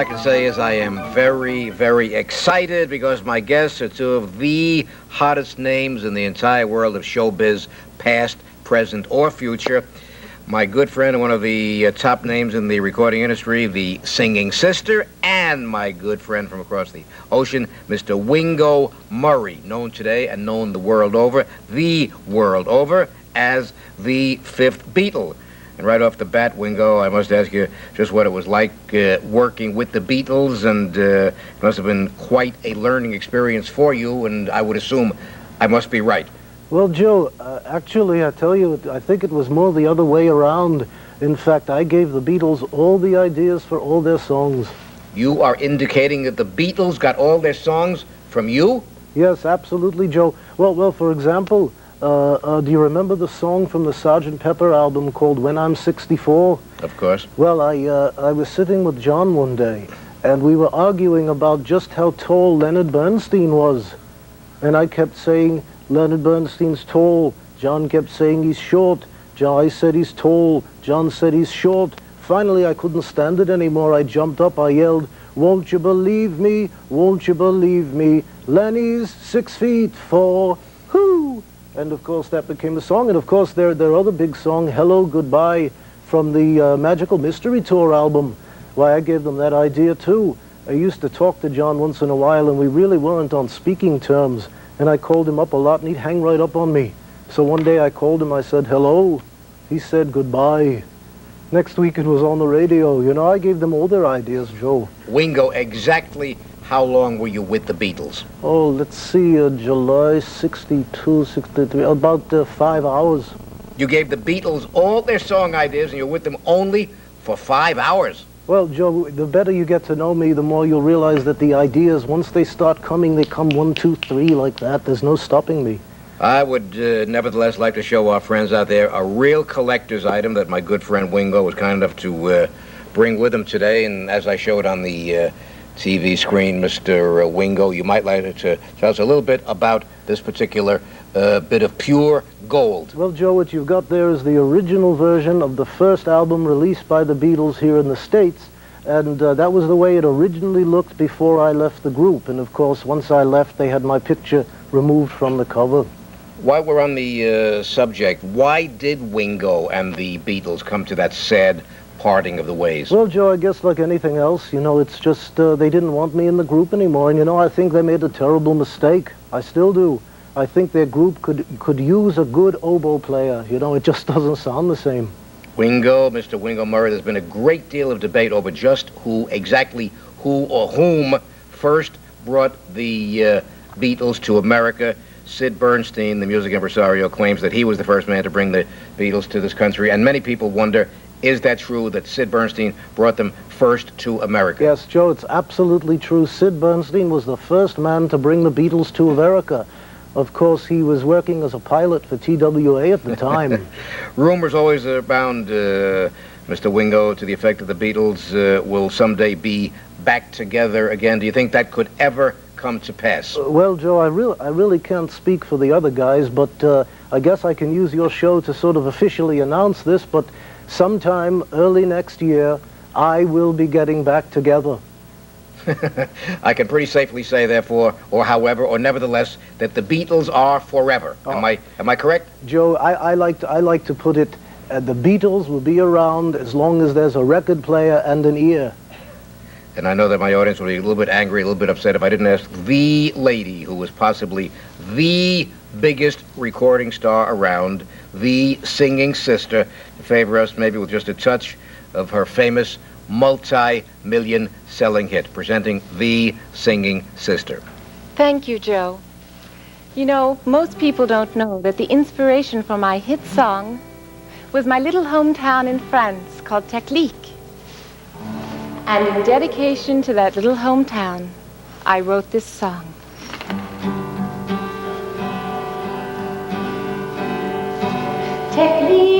I can say is I am very, very excited because my guests are two of the hottest names in the entire world of showbiz, past, present, or future. My good friend and one of the top names in the recording industry, the singing sister, and my good friend from across the ocean, Mr. Wingo Murray, known today and known the world over, as the Fifth Beatle. And right off the bat, Wingo, I must ask you just what it was like working with the Beatles, and it must have been quite a learning experience for you, and I would assume I must be right. Well, Joe, actually, I tell you, I think it was more the other way around. In fact, I gave the Beatles all the ideas for all their songs. You are indicating that the Beatles got all their songs from you? Yes, absolutely, Joe. Well, for example, do you remember the song from the Sgt. Pepper album called When I'm 64? Of course. Well, I was sitting with John one day, and we were arguing about just how tall Leonard Bernstein was. And I kept saying, Leonard Bernstein's tall. John kept saying he's short. I said he's tall. John said he's short. Finally, I couldn't stand it anymore. I jumped up, I yelled, "Won't you believe me? Won't you believe me? Lenny's 6'4". Hoo! And of course, that became the song. And of course, their other big song, Hello, Goodbye, from the Magical Mystery Tour album. Why, I gave them that idea too. I used to talk to John once in a while, and we really weren't on speaking terms. And I called him up a lot, and he'd hang right up on me. So one day I called him, I said, hello. He said, goodbye. Next week it was on the radio. You know, I gave them all their ideas, Joe. Wingo, exactly how long were you with the Beatles? Oh, let's see, July 62, 63, about 5 hours. You gave the Beatles all their song ideas, and you were with them only for 5 hours. Well, Joe, the better you get to know me, the more you'll realize that the ideas, once they start coming, they come 1, 2, 3 like that. There's no stopping me. I would nevertheless like to show our friends out there a real collector's item that my good friend Wingo was kind enough to bring with him today. And as I showed on the TV screen, Mr. Wingo, you might like to tell us a little bit about this particular bit of pure gold. Well, Joe, what you've got there is the original version of the first album released by the Beatles here in the States, and that was the way it originally looked before I left the group. And of course, once I left, they had my picture removed from the cover. While we're on the subject, why did Wingo and the Beatles come to that sad parting of the ways? Well, Joe, I guess like anything else, you know, it's just they didn't want me in the group anymore. And, you know, I think they made a terrible mistake. I still do. I think their group could use a good oboe player. You know, it just doesn't sound the same. Wingo, Mr. Wingo Murray, there's been a great deal of debate over just who or whom first brought the Beatles to America. Sid Bernstein, the music impresario, claims that he was the first man to bring the Beatles to this country. And many people wonder, is that true, that Sid Bernstein brought them first to America? Yes, Joe, it's absolutely true. Sid Bernstein was the first man to bring the Beatles to America. Of course, he was working as a pilot for TWA at the time. Rumors always abound, Mr. Wingo, to the effect that the Beatles will someday be back together again. Do you think that could ever come to pass? Well, Joe, I really can't speak for the other guys, but I guess I can use your show to sort of officially announce this, but sometime early next year, I will be getting back together. I can pretty safely say, therefore, or however, or nevertheless, that the Beatles are forever. Oh. Am I correct? Joe, I like to put it, the Beatles will be around as long as there's a record player and an ear. And I know that my audience will be a little bit angry, a little bit upset if I didn't ask the lady who was possibly the biggest recording star around, the singing sister, to favor us maybe with just a touch of her famous multi-million selling hit, presenting The Singing Sister. Thank you, Joe. You know, most people don't know that the inspiration for my hit song was my little hometown in France called Technique. And in dedication to that little hometown, I wrote this song. Technique.